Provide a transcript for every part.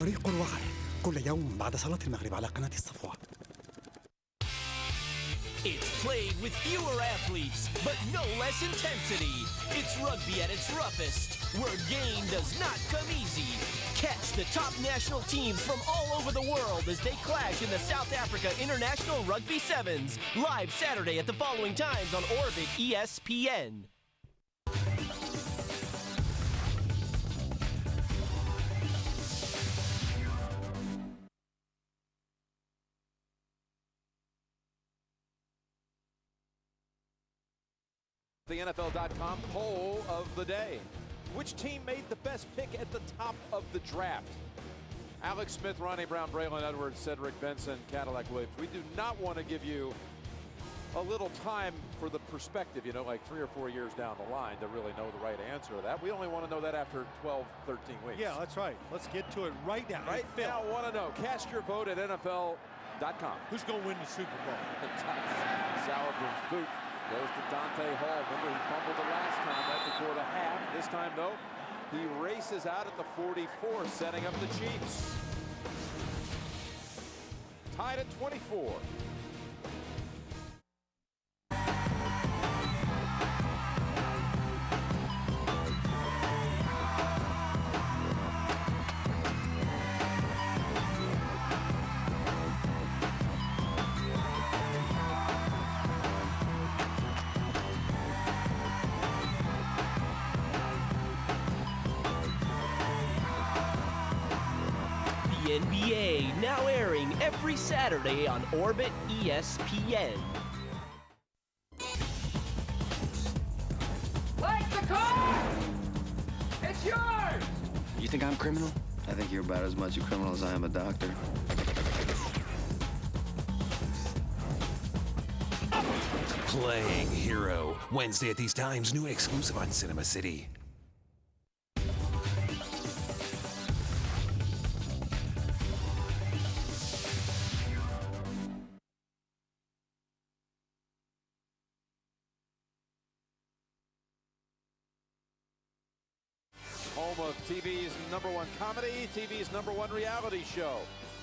فريق الوغل كل يوم بعد صلاة المغرب على قناة الصفوة. It's played with fewer athletes, but no less intensity. It's rugby at its roughest, where game does not come easy. Catch the top national teams from all over the world as they clash in the South Africa International Rugby Sevens, live Saturday at the following times on Orbit ESPN. The NFL.com poll of the day. Which team made the best pick at the top of the draft? Alex Smith, Ronnie Brown, Braylon Edwards, Cedric Benson, Cadillac Williams. We do not want to give you a little time for the perspective, you know, like 3 or 4 years down the line to really know the right answer to that. We only want to know that after 12, 13 weeks. Yeah, that's right. Let's get to it right now. Right now, want to know. Cast your vote at NFL.com. Who's going to win the Super Bowl? Sauerbrun's boot goes to Dante Hall. Remember, he fumbled the last time right before the half. This time, though, he races out at the 44, setting up the Chiefs. Tied at 24. NBA, now airing every Saturday on Orbit ESPN. Like the car! It's yours! You think I'm criminal? I think you're about as much a criminal as I am a doctor. Playing Hero. Wednesday at these times, new exclusive on Cinema City. Home of TV's #1 comedy, TV's #1 reality show,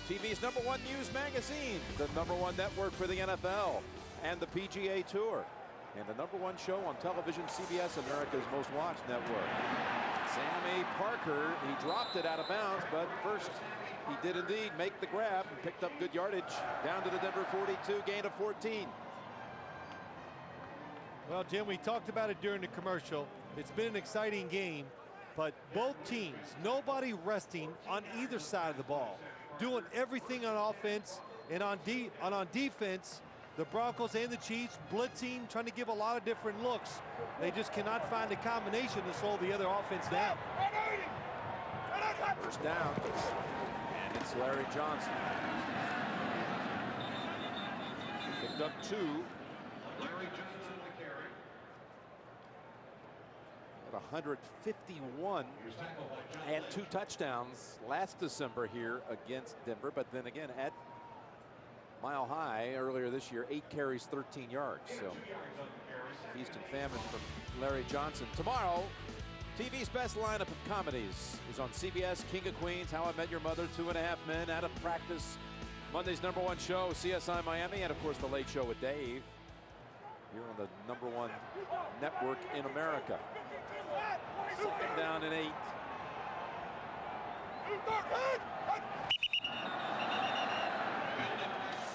TV's #1 news magazine, the #1 network for the NFL and the PGA Tour, and the #1 show on television, CBS, America's most watched network. Sammy Parker, he dropped it out of bounds, but first he did indeed make the grab and picked up good yardage down to the Denver 42, gain of 14. Well, Jim, we talked about it during the commercial. It's been an exciting game. But both teams, nobody resting on either side of the ball, doing everything on offense and on defense. The Broncos and the Chiefs blitzing, trying to give a lot of different looks. They just cannot find a combination to slow the other offense down. First down, and it's Larry Johnson. Picked up 2. Larry Johnson. 151 and 2 touchdowns last December here against Denver, but then again at Mile High earlier this year, 8 carries, 13 yards. So feast and famine from Larry Johnson. Tomorrow, TV's best lineup of comedies is on CBS. King of Queens, How I Met Your Mother, 2.5 Men, Out of Practice, Monday's #1 show, CSI Miami, and of course the Late Show with Dave here on the #1 network in America. Second down and 8.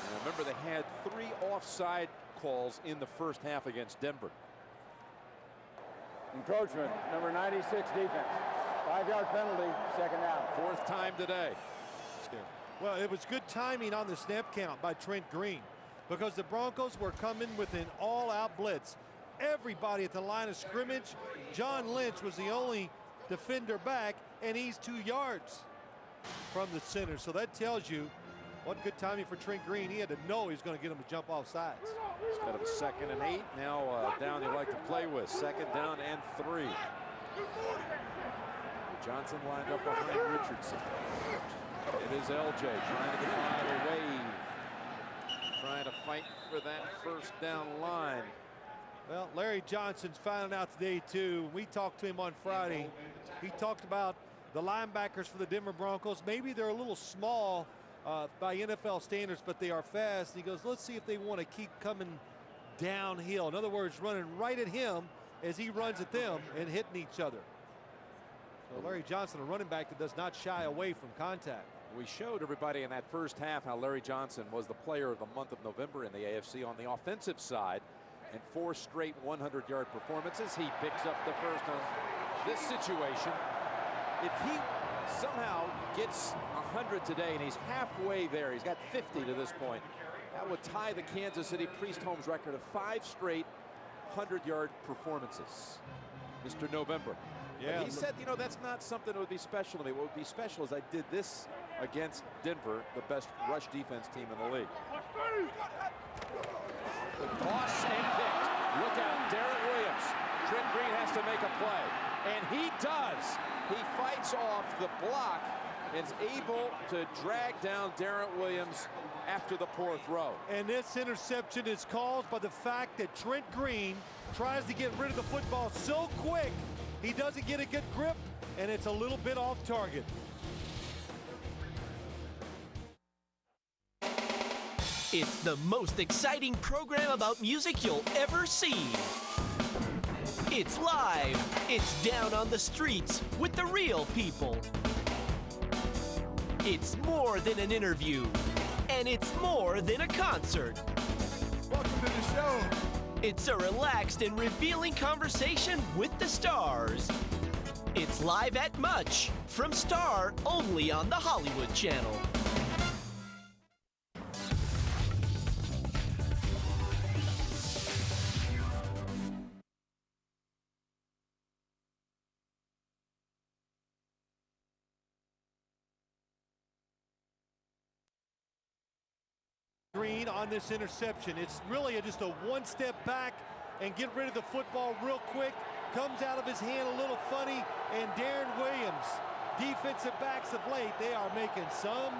And remember, they had 3 offside calls in the first half against Denver. Encroachment, number 96 defense. 5-yard penalty, second down. 4th time today. Well, it was good timing on the snap count by Trent Green, because the Broncos were coming with an all-out blitz. Everybody at the line of scrimmage. John Lynch was the only defender back, and he's 2 yards from the center. So that tells you what good timing for Trent Green. He had to know he was going to get him to jump off sides. Instead of a 2nd and 8, now down you like to play with. 2nd down and 3. Johnson lined up behind Richardson. It is LJ trying to get by the wave. Trying to fight for that first down line. Well, Larry Johnson's finding out today, too. We talked to him on Friday. He talked about the linebackers for the Denver Broncos. Maybe they're a little small by NFL standards, but they are fast. He goes, let's see if they want to keep coming downhill. In other words, running right at him as he runs at them and hitting each other. So Larry Johnson, a running back that does not shy away from contact. We showed everybody in that first half how Larry Johnson was the player of the month of November in the AFC on the offensive side. In 4 straight 100-yard performances, he picks up the first on this situation. If he somehow gets 100 today, and he's halfway there, he's got 50 to this point, that would tie the Kansas City Priest-Holmes record of 5 straight 100-yard performances. Mr. November. Yeah, but he said, you know, that's not something that would be special to me. What would be special is I did this against Denver, the best rush defense team in the league. The toss and picked. Look out, Darren Williams. Trent Green has to make a play, and he does. He fights off the block and is able to drag down Darren Williams after the poor throw. And this interception is caused by the fact that Trent Green tries to get rid of the football so quick, he doesn't get a good grip, and it's a little bit off target. It's the most exciting program about music you'll ever see. It's live. It's down on the streets with the real people. It's more than an interview, and it's more than a concert. Welcome to the show. It's a relaxed and revealing conversation with the stars. It's Live at Much from Star, only on the Hollywood Channel. Green on this interception. It's really just a one-step back and get rid of the football real quick. Comes out of his hand a little funny, and Darren Williams, defensive backs of late, they are making some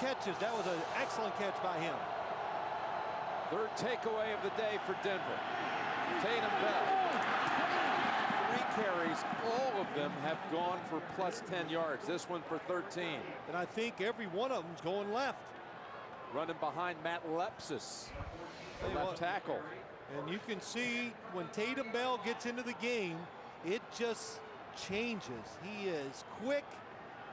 catches. That was an excellent catch by him. Third takeaway of the day for Denver. Tatum Bell. 3 carries, all of them have gone for plus 10 yards. This one for 13. And I think every one of them's going left. Running behind Matt Lepsis, the left tackle. And you can see when Tatum Bell gets into the game, it just changes. He is quick,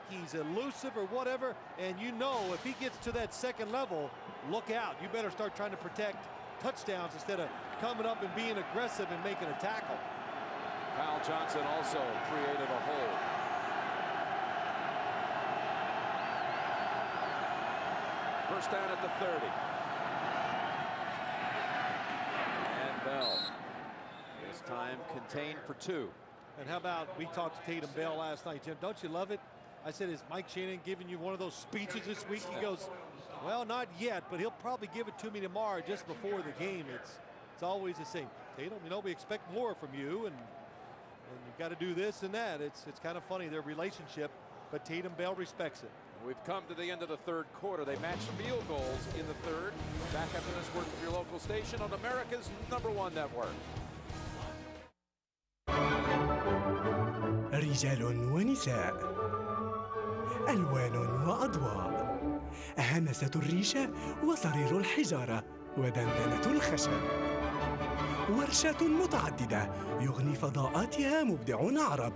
he's elusive or whatever, and you know if he gets to that second level, look out. You better start trying to protect touchdowns instead of coming up and being aggressive and making a tackle. Kyle Johnson also created a hole. First down at the 30. And Bell this time contained for 2. And how about, we talked to Tatum Bell last night, Jim, don't you love it? I said, is Mike Shannon giving you one of those speeches this week? He goes, well, not yet, but he'll probably give it to me tomorrow just before the game. It's always the same. Tatum, you know, we expect more from you, and you've got to do this and that. It's kind of funny, their relationship, but Tatum Bell respects it. We've come to the end of the third quarter. They matched field goals in the third. Back after this word from your local station on America's #1 network. رجال ونساء، ألوان وأضواء، همسة الريشة وصرير الحجارة ودندنة الخشب، ورشات متعددة يغني فضاءاتها مبدعون عرب،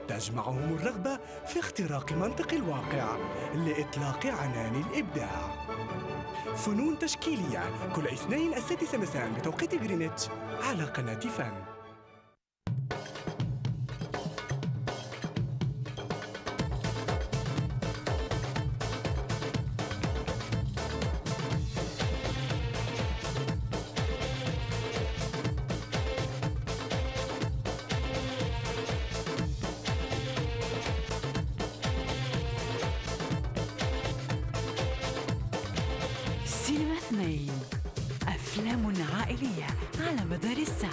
تجمعهم الرغبة في اختراق منطق الواقع لإطلاق عنان الإبداع. فنون تشكيلية كل اثنين 6 مساء بتوقيت غرينتش على قناة فن. سينما 2، أفلام عائلية على مدار الساعة.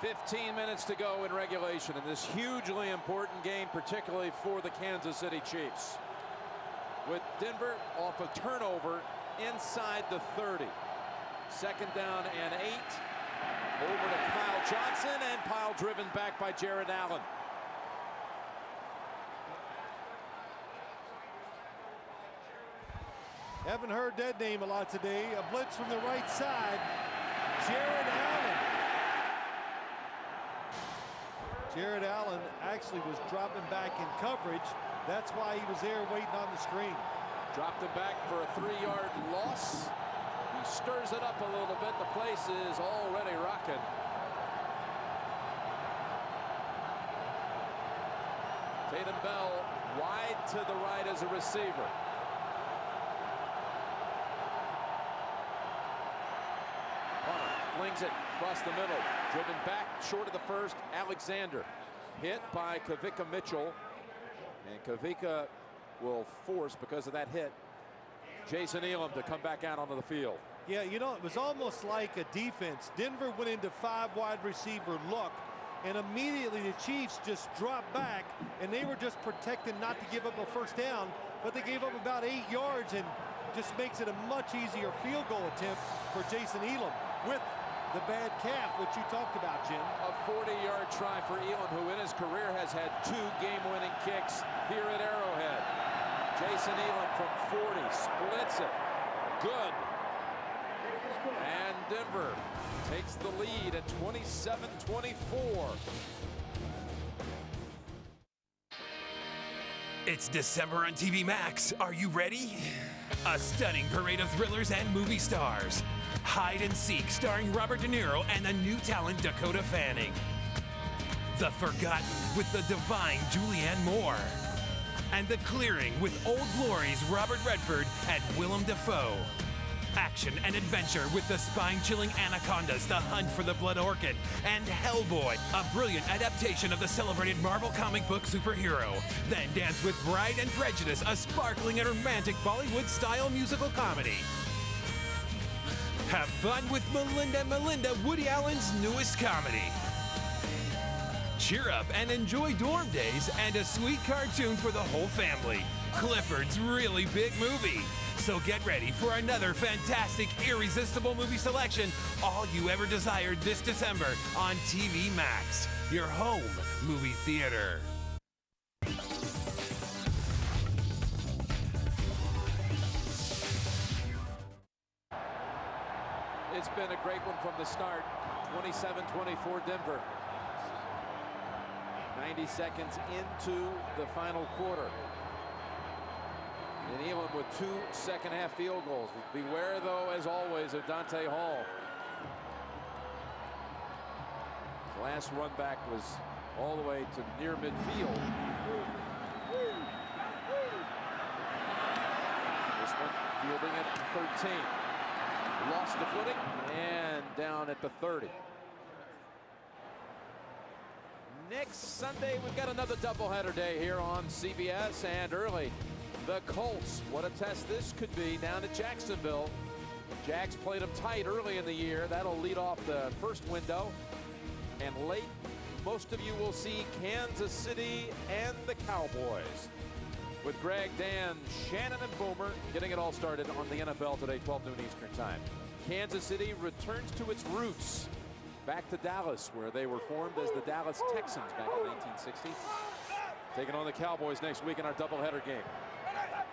15 minutes to go in regulation in this hugely important game, particularly for the Kansas City Chiefs. With Denver off a turnover inside the 30. Second down and 8. Over to Kyle Johnson, and pile driven back by Jared Allen. Haven't heard that name a lot today. A blitz from the right side. Jared Allen. Jared Allen actually was dropping back in coverage. That's why he was there waiting on the screen. Dropped him back for a 3-yard loss. He stirs it up a little bit. The place is already rocking. Tatum Bell wide to the right as a receiver. Flings it across the middle. Driven back short of the first. Alexander hit by Kavika Mitchell. And Kavika will force, because of that hit, Jason Elam to come back out onto the field. Yeah, you know, it was almost like a defense. Denver went into 5 wide receiver look, and immediately the Chiefs just dropped back, and they were just protecting not to give up a first down, but they gave up about 8 yards, and just makes it a much easier field goal attempt for Jason Elam with the bad calf, which you talked about, Jim. A 40-yard try for Elam, who in his career has had 2 game-winning kicks here at Arrowhead. Jason Elam from 40 splits it. Good. And Denver takes the lead at 27-24. It's December on TV Max. Are you ready? A stunning parade of thrillers and movie stars. Hide and Seek, starring Robert De Niro and the new talent Dakota Fanning. The Forgotten with the divine Julianne Moore. And The Clearing with Old Glory's Robert Redford and Willem Dafoe. Action and adventure with the spine-chilling Anacondas, The Hunt for the Blood Orchid, and Hellboy, a brilliant adaptation of the celebrated Marvel comic book superhero. Then dance with Pride and Prejudice, a sparkling and romantic Bollywood-style musical comedy. Have fun with Melinda, Woody Allen's newest comedy. Cheer up and enjoy dorm days and a sweet cartoon for the whole family. Clifford's Really Big Movie. So get ready for another fantastic, irresistible movie selection, all you ever desired this December on TV Max, your home movie theater. It's been a great one from the start. 27-24 Denver. 90 seconds into the final quarter. And Elam with 2 second-half field goals. Beware, though, as always, of Dante Hall. His last run back was all the way to near midfield. This one fielding at 13. Lost the footing and down at the 30. Next Sunday, we've got another doubleheader day here on CBS, and early, the Colts. What a test this could be down at Jacksonville. Jags played them tight early in the year. That'll lead off the first window. And late, most of you will see Kansas City and the Cowboys. With Greg, Dan, Shannon, and Boomer getting it all started on the NFL Today, 12 noon Eastern time. Kansas City returns to its roots. Back to Dallas, where they were formed as the Dallas Texans back in 1960. Taking on the Cowboys next week in our doubleheader game.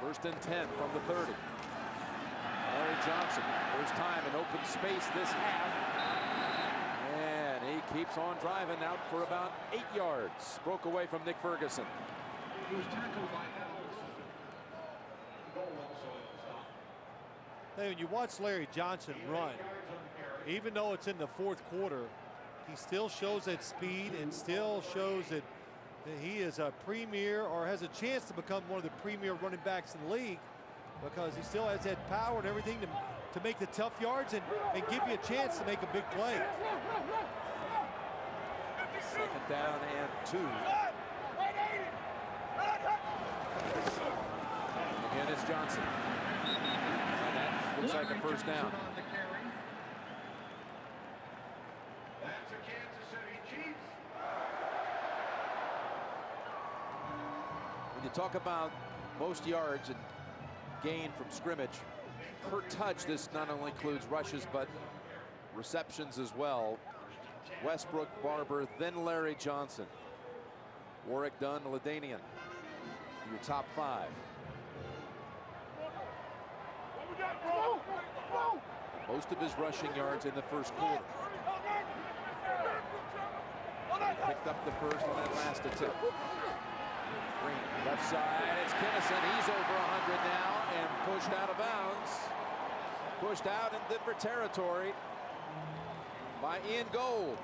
First and 10 from the 30. Larry Johnson, first time in open space this half. And he keeps on driving out for about 8 yards. Broke away from Nick Ferguson. He was tackled by Dallas. Hey, when you watch Larry Johnson run, even though it's in the 4th quarter, he still shows that speed and still shows that he is a premier, or has a chance to become one of the premier running backs in the league, because he still has that power and everything to make the tough yards and give you a chance to make a big play. Second down and 2. Again, it's Johnson. And that looks like a first down. That's a Kansas City When you talk about most yards and gain from scrimmage per touch, this not only includes rushes but receptions as well. Westbrook, Barber, then Larry Johnson, Warwick Dunn, Ladanian, your top 5. Most of his rushing yards in the first quarter. He picked up the first on that last attempt. Green, left side, it's Kinnison. He's over 100 now and pushed out of bounds. Pushed out in Denver territory by Ian Gold.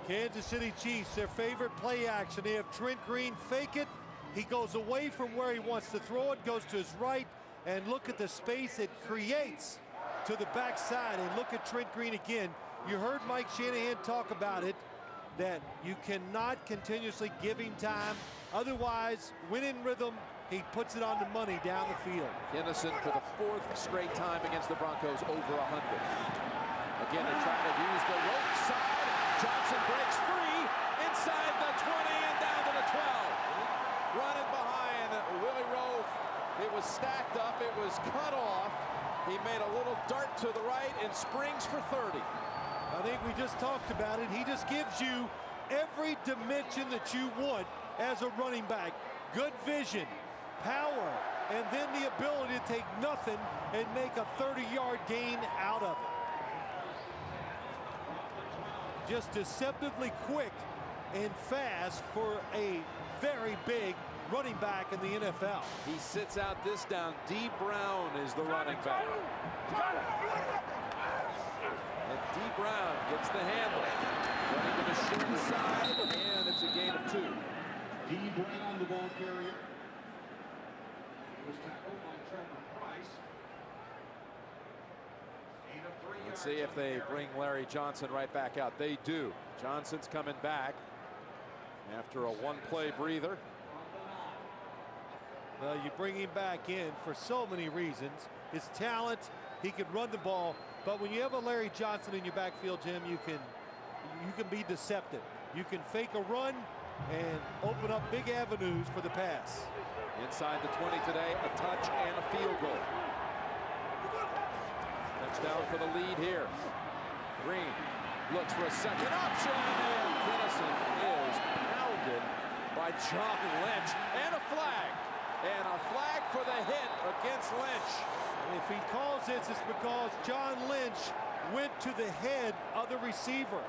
Kansas City Chiefs, their favorite play action. They have Trent Green fake it. He goes away from where he wants to throw it, goes to his right, and look at the space it creates to the backside. And look at Trent Green again. You heard Mike Shanahan talk about it, that you cannot continuously give him time. Otherwise, when in rhythm, he puts it on the money down the field. Kinnison for the 4th straight time against the Broncos, over 100. Again, they're trying to use the rope side. Johnson breaks free inside the 20 and down to the 12. Running behind Willie Rowe. It was stacked up. It was cut off. He made a little dart to the right and springs for 30. I think we just talked about it. He just gives you every dimension that you want as a running back. Good vision, power, and then the ability to take nothing and make a 30-yard gain out of it. Just deceptively quick and fast for a very big running back in the NFL. He sits out this down. D. Brown is the running back. And D. Brown gets the handle. Running to the short side, and it's a gain of 2. D. Brown, the ball carrier. He was tackled by Trevor Price. Let's see if they bring Larry Johnson right back out. They do. Johnson's coming back after a 1-play breather. Well, you bring him back in for so many reasons. His talent, he can run the ball, but when you have a Larry Johnson in your backfield, Jim, you can be deceptive. You can fake a run and open up big avenues for the pass. Inside the 20 today, a touch and a field goal. Touchdown for the lead here. Green looks for a second option, and Kinnison is pounded by John Lynch, and a flag. And a flag for the hit against Lynch. If he calls this, it's because John Lynch went to the head of the receiver.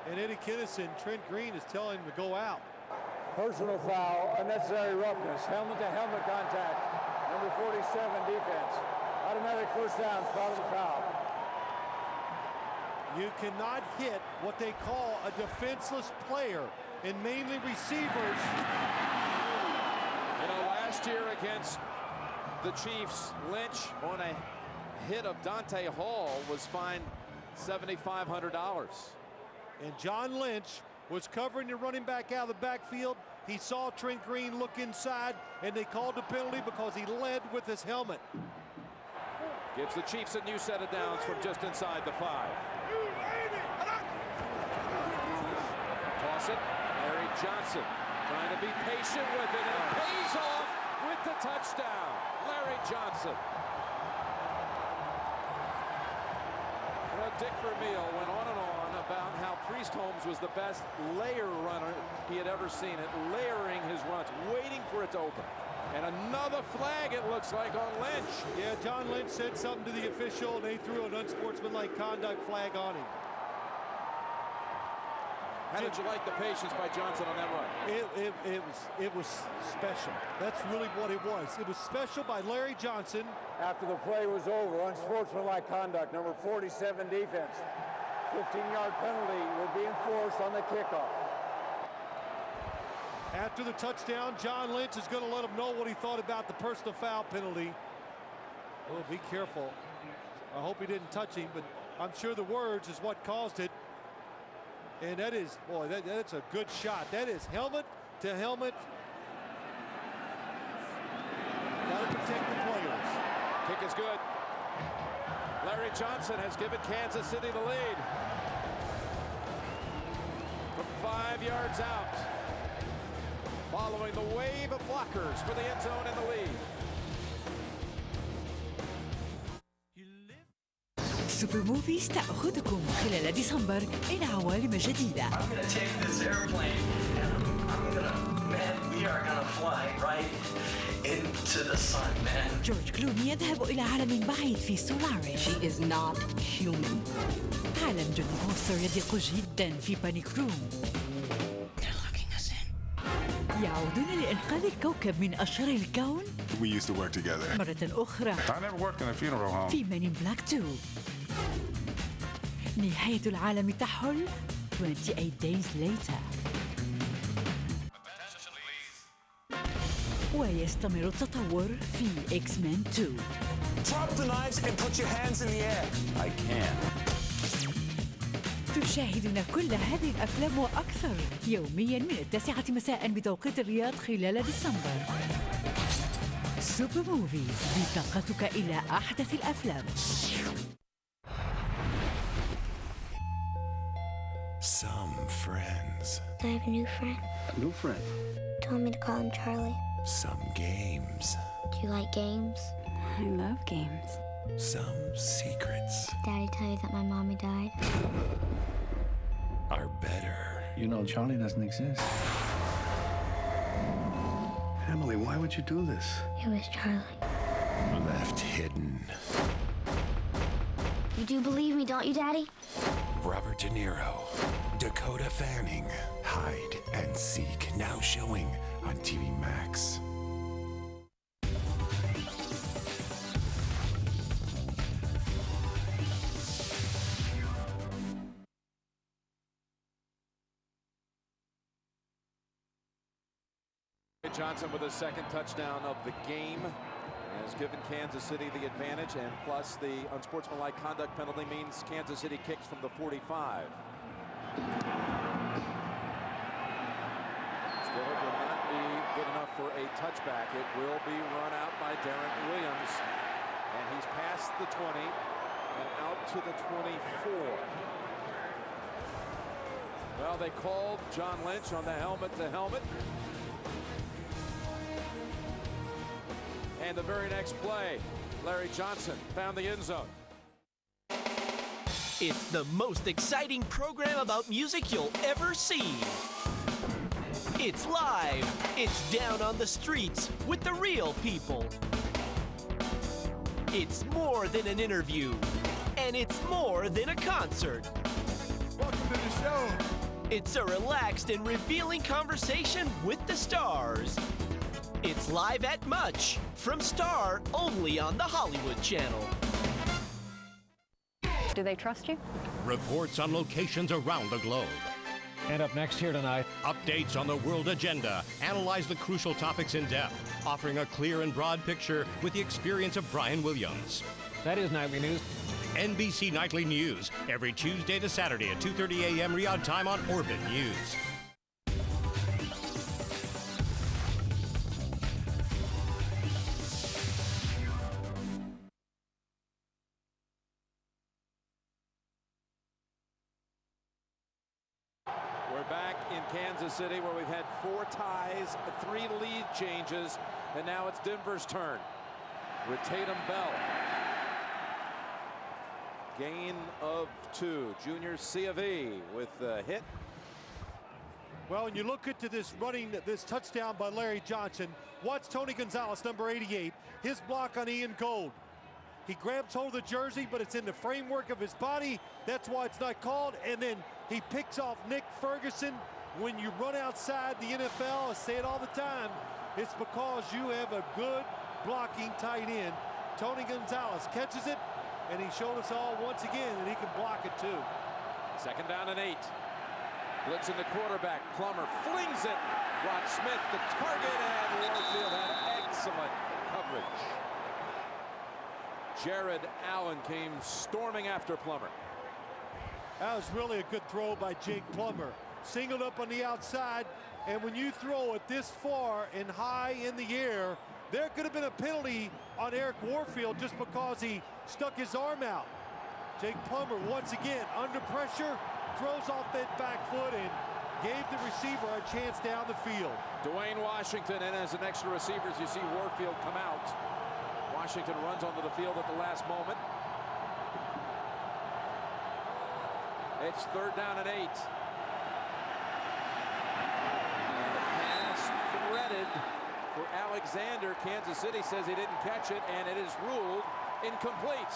And Eddie Kinnison, Trent Green is telling him to go out. Personal foul, unnecessary roughness, helmet-to-helmet contact, number 47 defense. Automatic first down, spot of the foul. You cannot hit what they call a defenseless player, and mainly receivers. You know, last year against the Chiefs, Lynch on a hit of Dante Hall was fined $7,500. And John Lynch was covering the running back out of the backfield. He saw Trent Green look inside, and they called the penalty because he led with his helmet. Gives the Chiefs a new set of downs from just inside the 5. Toss it, Larry Johnson trying to be patient with it, and it pays off with the touchdown. Larry Johnson. Well, Dick Vermeil went on and on about how Priest Holmes was the best layer runner he had ever seen it, layering his runs, waiting for it to open. And another flag, it looks like, on Lynch. Yeah, John Lynch said something to the official, and they threw an unsportsmanlike conduct flag on him. How did you like the patience by Johnson on that run? It was special. That's really what it was. It was special by Larry Johnson. After the play was over, unsportsmanlike conduct, number 47 defense. 15-yard penalty will be enforced on the kickoff. After the touchdown, John Lynch is going to let him know what he thought about the personal foul penalty. Oh, be careful. I hope he didn't touch him, but I'm sure the words is what caused it. And that is, boy, that's a good shot. That is helmet to helmet. Got to protect the players. Kick is good. Larry Johnson has given Kansas City the lead. 5 yards out. Following the wave of blockers for the end zone and the lead. سوبر موفيز تأخذكم خلال ديسمبر إلى عوالم جديدة. I'm gonna take this airplane and we are gonna fly right into the sun, man. جورج كلوني يذهب إلى عالم بعيد في سولاريس. She is not human. عالم جودي فوستر يضيق جدا في بانيك روم. يعودون لإنقاذ الكوكب من أشرار الكون. We used to work together. مرة أخرى. I never worked in a funeral home. في Men in Black 2. نهاية العالم تحل 28 days later. ويستمر التطور في X-Men 2. Drop the knives and put your hands in the air. I can. تشاهدون كل هذه الأفلام وأكثر يومياً من 9 مساء بتوقيت الرياض خلال ديسمبر. سوبر موفيز بطاقتك إلى أحدث الأفلام. Some friends. I have a new friend. A new friend? Told me to call him Charlie. Some games. Do you like games? I love games. Some secrets. Did Daddy tell you that my mommy died? Are better. You know Charlie doesn't exist. Emily, why would you do this? It was Charlie. Left hidden. You do believe me, don't you, Daddy? Robert De Niro, Dakota Fanning, Hide and Seek, now showing on TV Max. Johnson with his second touchdown of the game has given Kansas City the advantage, and plus the unsportsmanlike conduct penalty means Kansas City kicks from the 45. Still, it will not be good enough for a touchback. It will be run out by Darren Williams, and he's past the 20 and out to the 24. Well, they called John Lynch on the helmet-to-helmet. And the very next play, Larry Johnson found the end zone. It's the most exciting program about music you'll ever see. It's live. It's down on the streets with the real people. It's more than an interview. And it's more than a concert. Welcome to the show. It's a relaxed and revealing conversation with the stars. It's live at Much from Star, only on the Hollywood Channel. Do they trust you? Reports on locations around the globe. And up next here tonight, updates on the world agenda. Analyze the crucial topics in depth, offering a clear and broad picture with the experience of Brian Williams. That is Nightly News. NBC Nightly News, every Tuesday to Saturday at 2:30 a.m. Riyadh time on Orbit News. We're back in Kansas City, where we've had 4 ties, 3 lead changes, and now it's Denver's turn with Tatum Bell. Gain of 2. Junior C of E with the hit. Well, when you look into this touchdown by Larry Johnson, watch Tony Gonzalez, number 88, his block on Ian Gold. He grabs hold of the jersey, but it's in the framework of his body. That's why it's not called. And then he picks off Nick Ferguson. When you run outside the NFL, I say it all the time, it's because you have a good blocking tight end. Tony Gonzalez catches it, and he showed us all once again that he can block it too. 2nd down and 8. Blitzing the quarterback. Plummer flings it. Rod Smith, the target, and Warfield had excellent coverage. Jared Allen came storming after Plummer. That was really a good throw by Jake Plummer. Singled up on the outside, and when you throw it this far and high in the air, there could have been a penalty on Eric Warfield just because he stuck his arm out. Jake Plummer, once again, under pressure, throws off that back foot, and gave the receiver a chance down the field. Dwayne Washington, and as an extra receivers, you see Warfield come out. Washington runs onto the field at the last moment. It's 3rd down and 8. And the pass threaded for Alexander. Kansas City says he didn't catch it, and it is ruled incomplete.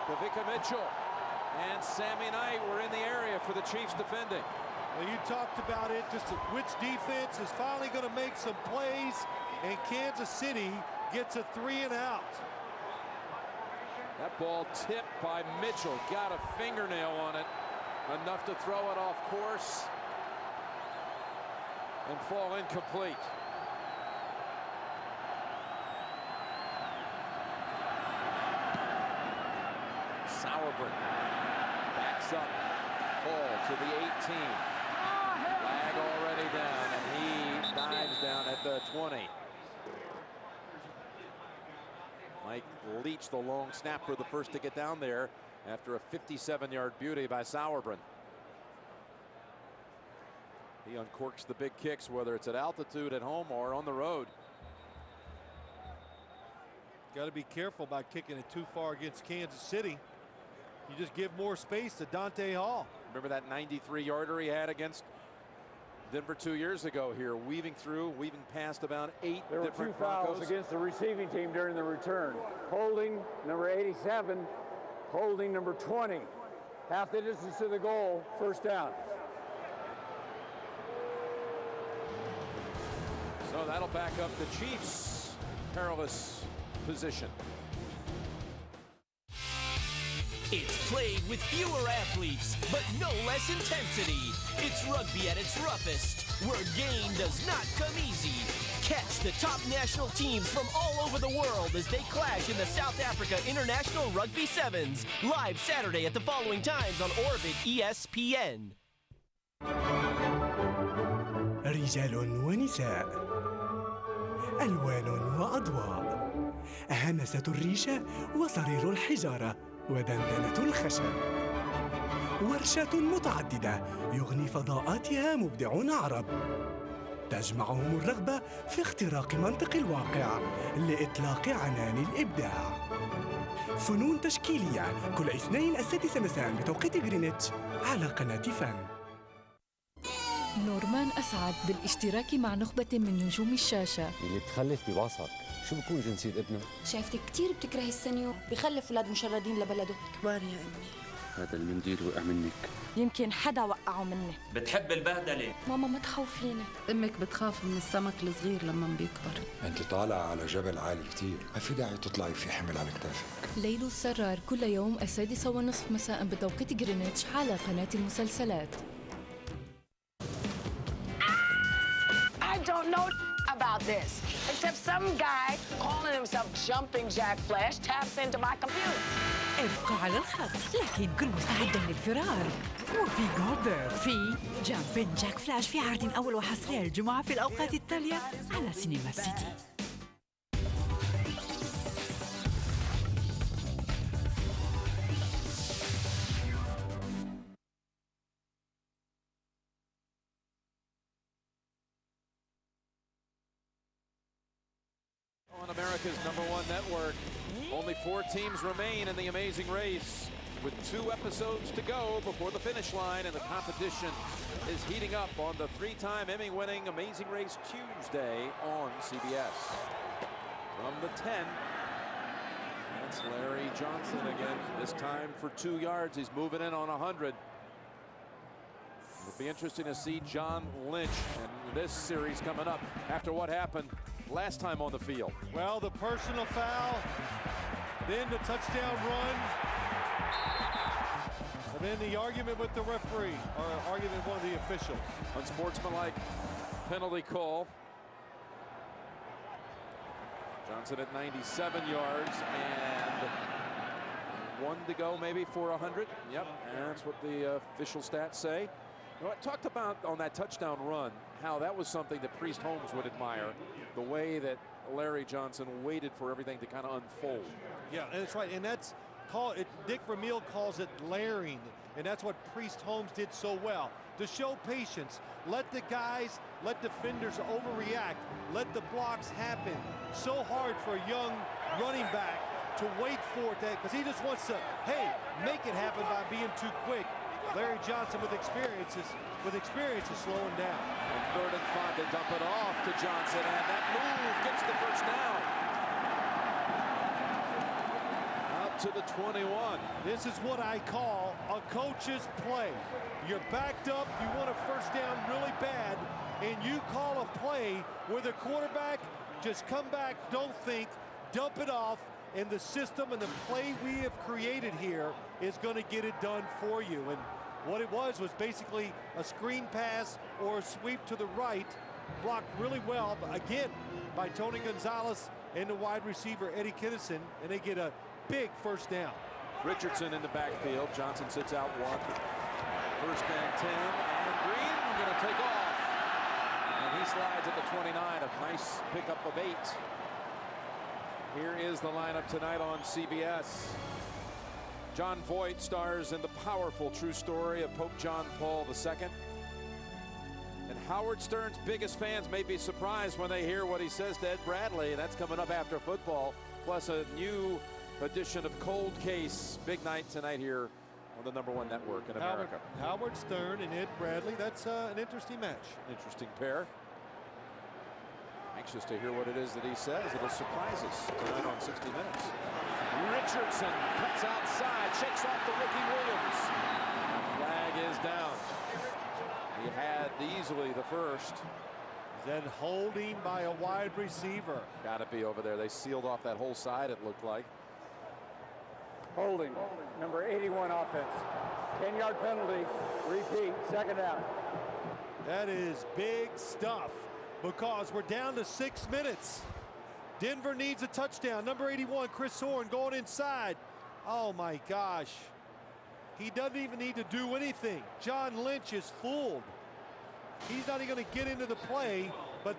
Kavika Mitchell and Sammy Knight were in the area for the Chiefs defending. Well, you talked about it, just which defense is finally going to make some plays, and Kansas City gets a 3 and out. That ball tipped by Mitchell, got a fingernail on it, enough to throw it off course and fall incomplete. Sauerbrunn backs up, ball to the 18. Flag already down, and he dives down at the 20. Mike Leach, the long snapper, the first to get down there after a 57-yard beauty by Sauerbrunn. He uncorks the big kicks, whether it's at altitude, at home, or on the road. Got to be careful about kicking it too far against Kansas City. You just give more space to Dante Hall. Remember that 93-yarder he had against Denver 2 years ago here, weaving past about 8 There were different 2 fouls Broncos. against the receiving team during the return. Holding number 87, holding number 20. Half the distance to the goal, 1st down. So that'll back up the Chiefs' perilous position. It's played with fewer athletes, but no less intensity. It's rugby at its roughest, where game does not come easy. Catch the top national teams from all over the world as they clash in the South Africa International Rugby Sevens. Live Saturday at the following times on Orbit ESPN. رجال ونساء، ألوان وأضواء، همسة الريشة وصرير الحجارة ودندنة الخشب. ورشات متعددة يغني فضاءاتها مبدع عرب، تجمعهم الرغبة في اختراق منطق الواقع لإطلاق عنان الإبداع. فنون تشكيلية كل اثنين 6 مساء بتوقيت غرينتش على قناة فن. نورمان أسعد بالاشتراك مع نخبة من نجوم الشاشة. اللي بتخلف بوسط، شو بكون جنسية ابنه؟ شايفتك كتير بتكرهي السنيور، بخلف أولاد مشردين لبلده. كبار يا أمي. هذا المنديل وقع منك. يمكن حدا وقعه مني. بتحب البهدلة. ماما ما تخوفيني. أمك بتخاف من السمك الصغير لما بيكبر. أنت طالعة على جبل عالي كتير، ما في داعي تطلعي في حمل على كتافك. ليل السرار كل يوم 6:30 مساء بتوقيت غرينتش على قناة المسلسلات. I don't know about this, except some guy calling himself Jumping Jack Flash taps into my computer. ابقى على الخط، لكن كن مستعدا للفرار. وفي جوبر في جامبين جاك فلاش في عرض أول وحصري الجمعة في الأوقات التالية على سينما سيتي. On America's #1 network, only 4 teams remain in the amazing race, with 2 episodes to go before the finish line, and the competition is heating up on the 3-time Emmy-winning Amazing Race Tuesday on CBS. From the 10, that's Larry Johnson again, this time for 2 yards. He's moving in on 100. It'll be interesting to see John Lynch and this series coming up after what happened last time on the field. Well, the personal foul, then the touchdown run, and then the argument with the referee, or argument with one of the officials. Unsportsmanlike penalty call. Johnson at 97 yards and 1 to go maybe for 100. Yep, and that's what the official stats say. You know, I talked about on that touchdown run how that was something that Priest Holmes would admire, the way that Larry Johnson waited for everything to kind of unfold. Yeah, and that's right, and Dick Vermeil calls it layering, and that's what Priest Holmes did so well. To show patience, let defenders overreact, let the blocks happen. So hard for a young running back to wait for it, because he just wants to, hey, make it happen by being too quick. Larry Johnson with experience is slowing down. And 3rd and 5, they dump it off to Johnson, and that move gets the first down. Out to the 21. This is what I call a coach's play. You're backed up, you want a first down really bad, and you call a play where the quarterback just come back, don't think, dump it off, and the system and the play we have created here is going to get it done for you. And what it was basically a screen pass or a sweep to the right, blocked really well, but again, by Tony Gonzalez and the wide receiver, Eddie Kinnison, and they get a big first down. Richardson in the backfield. Johnson sits out 1. 1st and 10, and Green going to take off. And he slides at the 29, a nice pickup of 8. Here is the lineup tonight on CBS. John Voight stars in the powerful true story of Pope John Paul II. And Howard Stern's biggest fans may be surprised when they hear what he says to Ed Bradley. That's coming up after football, plus a new edition of Cold Case. Big night tonight here on the #1 network in America. Howard Stern and Ed Bradley, that's an interesting match. Interesting pair. Anxious to hear what it is that he says. It'll surprise us tonight on 60 Minutes. Richardson cuts outside, shakes off the rookie Williams. The flag is down. He had easily the first. Then holding by a wide receiver. Got to be over there. They sealed off that whole side, it looked like. Holding, number 81 offense. 10-yard penalty, repeat, 2nd down. That is big stuff because we're down to 6 minutes. Denver needs a touchdown. Number 81, Chris Horn, going inside. Oh my gosh. He doesn't even need to do anything. John Lynch is fooled. He's not even going to get into the play, but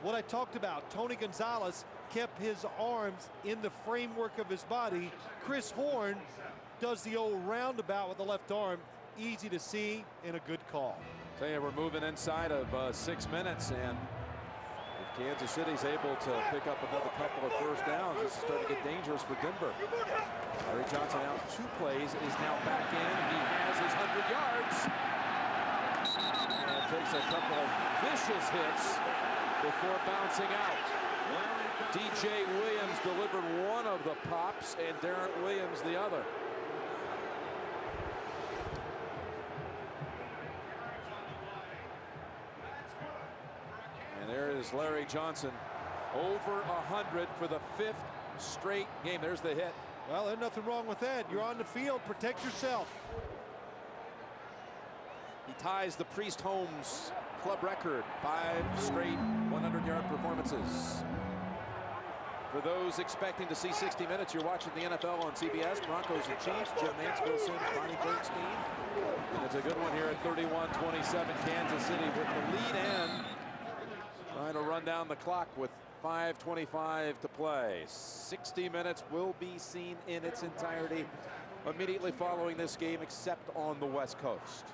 what I talked about, Tony Gonzalez kept his arms in the framework of his body. Chris Horn does the old roundabout with the left arm. Easy to see and a good call. Tell you, we're moving inside of 6 minutes, and if Kansas City's able to pick up another couple of first downs, this is starting to get dangerous for Denver. Larry Johnson out 2 plays, is now back in. He has his 100 yards. And takes a couple of vicious hits before bouncing out. DJ Williams delivered one of the pops and Darren Williams the other. And there is Larry Johnson, over 100 for the 5th straight game. There's the hit. Well, there's nothing wrong with that. You're on the field, protect yourself. He ties the Priest Holmes club record, 5 straight 100-yard performances. For those expecting to see 60 Minutes, you're watching the NFL on CBS. Broncos and Chiefs, Jim Nantz, Bill Sims, Bonnie Bernstein. And it's a good one here at 31-27, Kansas City with the lead in. Trying to run down the clock with 5:25 to play. 60 Minutes will be seen in its entirety immediately following this game, except on the West Coast.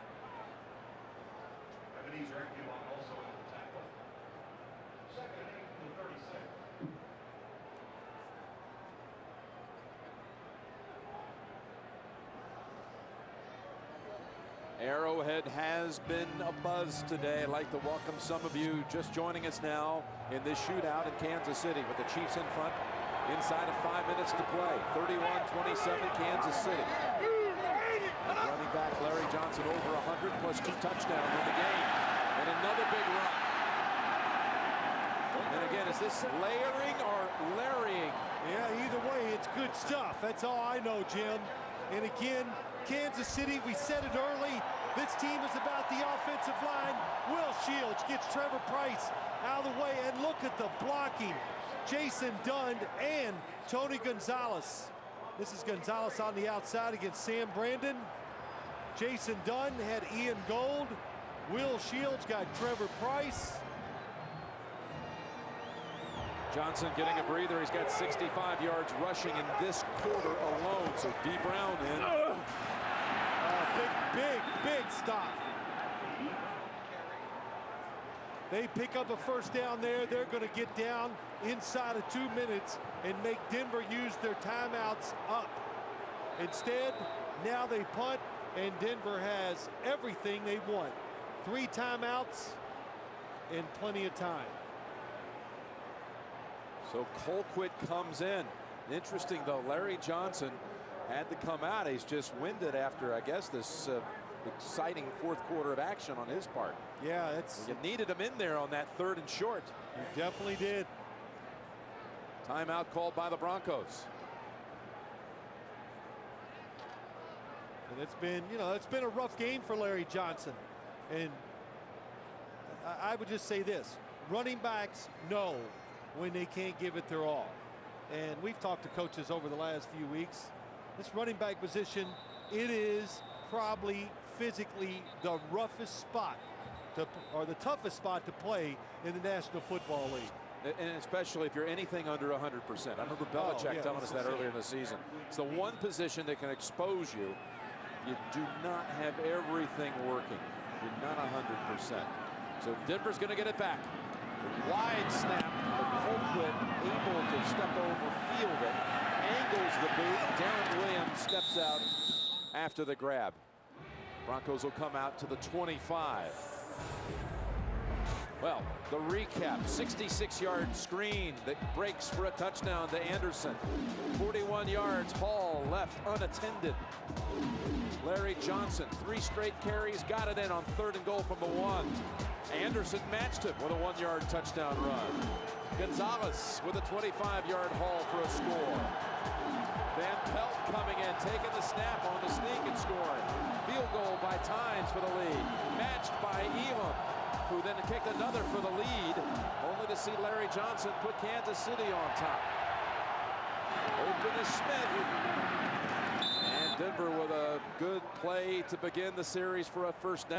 Arrowhead has been abuzz today. I'd like to welcome some of you just joining us now in this shootout in Kansas City with the Chiefs in front inside of 5 minutes to play. 31-27 Kansas City. Running back Larry Johnson over 100 plus 2 touchdowns in the game. And another big run. And again, is this layering or larrying? Yeah, either way, it's good stuff. That's all I know, Jim. And again, Kansas City, we said it early. This team is about the offensive line. Will Shields gets Trevor Price out of the way. And look at the blocking. Jason Dunn and Tony Gonzalez. This is Gonzalez on the outside against Sam Brandon. Jason Dunn had Ian Gold. Will Shields got Trevor Price. Johnson getting a breather. He's got 65 yards rushing in this quarter alone. So D. Brown in. Big stop. They pick up a first down there. They're going to get down inside of 2 minutes and make Denver use their timeouts up. Instead, now they punt, and Denver has everything they want. 3 timeouts and plenty of time. So Colquitt comes in. Interesting, though, Larry Johnson had to come out. He's just winded after, I guess, this exciting fourth quarter of action on his part. Yeah, you needed him in there on that 3rd and short. You definitely did. Timeout called by the Broncos. And it's been, it's been a rough game for Larry Johnson. And I would just say this: running backs know when they can't give it their all. And we've talked to coaches over the last few weeks. This running back position, it is probably physically the roughest spot or the toughest spot to play in the National Football League. And especially if you're anything under 100%. I remember Belichick telling us that earlier in the season. It's the one position that can expose you. You do not have everything working. You're not 100%. So Denver's going to get it back. Wide snap, but Colquitt able to step over, field it, angles the boot. Darren Williams steps out after the grab. Broncos will come out to the 25. Well, the recap: 66-yard screen that breaks for a touchdown to Anderson. 41 yards, Hall left unattended. Larry Johnson, 3 straight carries, got it in on 3rd and goal from the 1. Anderson matched him with a 1-yard touchdown run. Gonzalez with a 25-yard haul for a score. Van Pelt coming in, taking the snap on the sneak and scoring. Field goal by Tynes for the lead. Matched by Elam, who then kicked another for the lead, only to see Larry Johnson put Kansas City on top. Open is Smith. And Denver with a good play to begin the series for a first down.